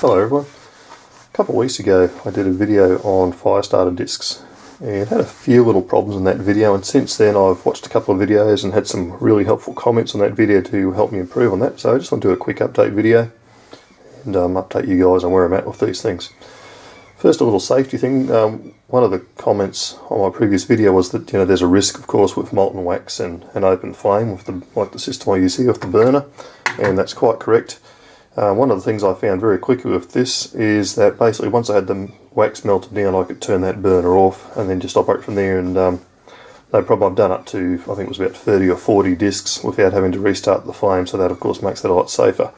Hello everyone. A couple of weeks ago I did a video on fire starter discs and had a few little problems in that video, and since then I've watched a couple of videos and had some really helpful comments on that video to help me improve on that. So I just want to do a quick update video and update you guys on where I'm at with these things. First, a little safety thing. One of the comments on my previous video was that there's a risk, of course, with molten wax and an open flame with the system I use here with the burner, and that's quite correct. One of the things I found very quickly with this is that basically once I had the wax melted down, I could turn that burner off and then just operate from there, and no problem. I've done up to, I think it was about 30 or 40 discs without having to restart the flame, so that of course makes that a lot safer.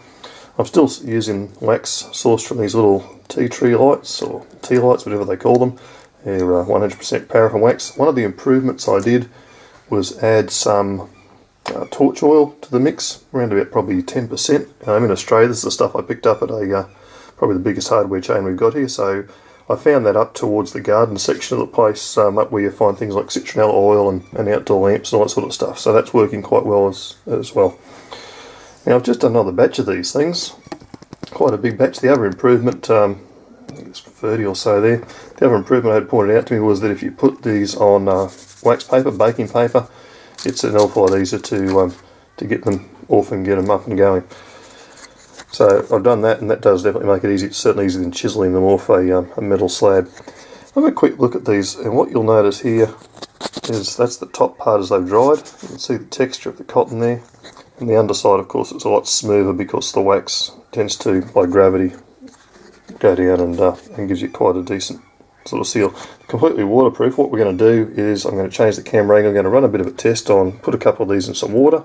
I'm still using wax sourced from these little tea tree lights, or tea lights, whatever they call them. They're 100% paraffin wax. One of the improvements I did was add some torch oil to the mix, around about probably 10%. I'm in Australia. This is the stuff I picked up at probably the biggest hardware chain we've got here. So I found that up towards the garden section of the place, up where you find things like citronella oil and outdoor lamps and all that sort of stuff. So that's working quite well as well. Now I've just done another batch of these things, quite a big batch. The other improvement, I think it's 30 or so there, the other improvement I had pointed out to me was that if you put these on wax paper, baking paper, it's an awful lot easier to get them off and get them up and going. So I've done that, and that does definitely make it easy. It's certainly easier than chiselling them off a metal slab. Have a quick look at these, and what you'll notice here is that's the top part as they've dried. You can see the texture of the cotton there. And the underside, of course, it's a lot smoother because the wax tends to, by gravity, go down and gives you quite a decent sort of seal. Completely waterproof. What we're going to do is I'm going to change the camera angle. I'm going to run a bit of a test on, put a couple of these in some water,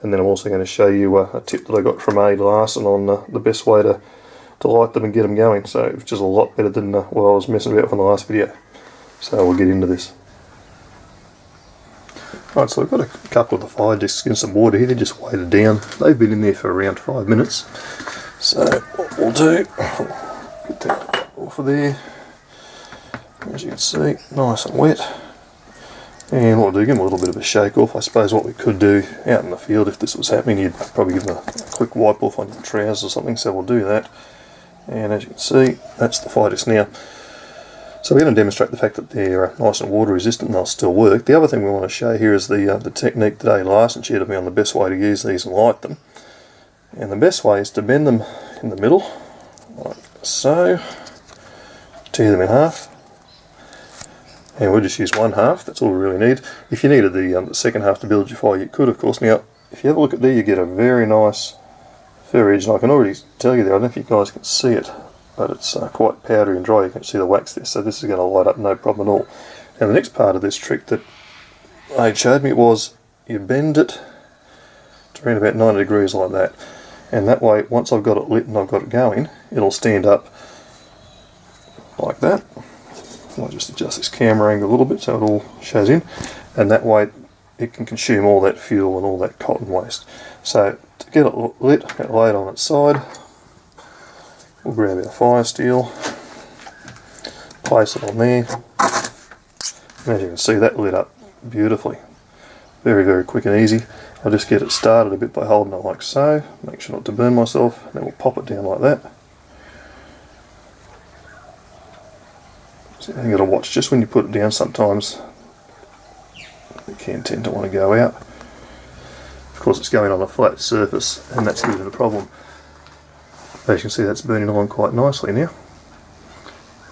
and then I'm also going to show you a tip that I got from A. Larson on the best way to light them and get them going. So which is a lot better than what I was messing about from the last video. So we'll get into this. Right, so I've got a couple of the fire discs in some water here. They're just weighted down. They've been in there for around 5 minutes. So what we'll do, get that off of there. As you can see, nice and wet. And what we'll do, give them a little bit of a shake off. I suppose what we could do out in the field, if this was happening, you'd probably give them a quick wipe off on your trousers or something. So we'll do that. And as you can see, that's the fire disc now. So we're going to demonstrate the fact that they're nice and water resistant and they'll still work. The other thing we want to show here is the technique that A. Larson shared with me on the best way to use these and light them. And the best way is to bend them in the middle, like so, tear them in half, and we'll just use one half. That's all we really need. If you needed the second half to build your fire, you could, of course. Now, if you have a look at there, you get a very nice fur edge, and I can already tell you there, I don't know if you guys can see it, but it's quite powdery and dry. You can see the wax there, so this is going to light up no problem at all. Now the next part of this trick that Aid showed me was you bend it to around about 90 degrees like that, and that way once I've got it lit and I've got it going, it'll stand up like that. I'll just adjust this camera angle a little bit so it all shows in, and that way it can consume all that fuel and all that cotton waste. So to get it lit, get it laid on its side, we'll grab our fire steel, place it on there, and as you can see that lit up beautifully. Very, very quick and easy. I'll just get it started a bit by holding it like so, make sure not to burn myself, and then we'll pop it down like that. So you've got to watch just when you put it down, sometimes it can tend to want to go out. Of course it's going on a flat surface and that's giving it a problem. As you can see, that's burning along quite nicely now,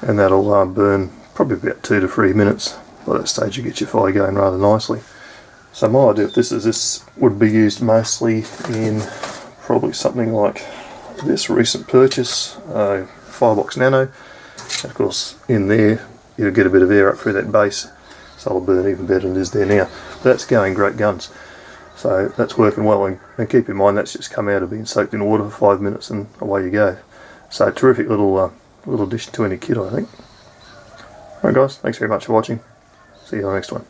and that'll burn probably about 2 to 3 minutes. By that stage you get your fire going rather nicely. So my idea of this would be used mostly in probably something like this recent purchase, Firebox Nano. And of course in there you'll get a bit of air up through that base, so it'll burn even better than it is there now. But that's going great guns. So that's working well, and keep in mind that's just come out of being soaked in water for 5 minutes and away you go. So terrific little addition to any kit, I think. Alright guys, thanks very much for watching. See you on the next one.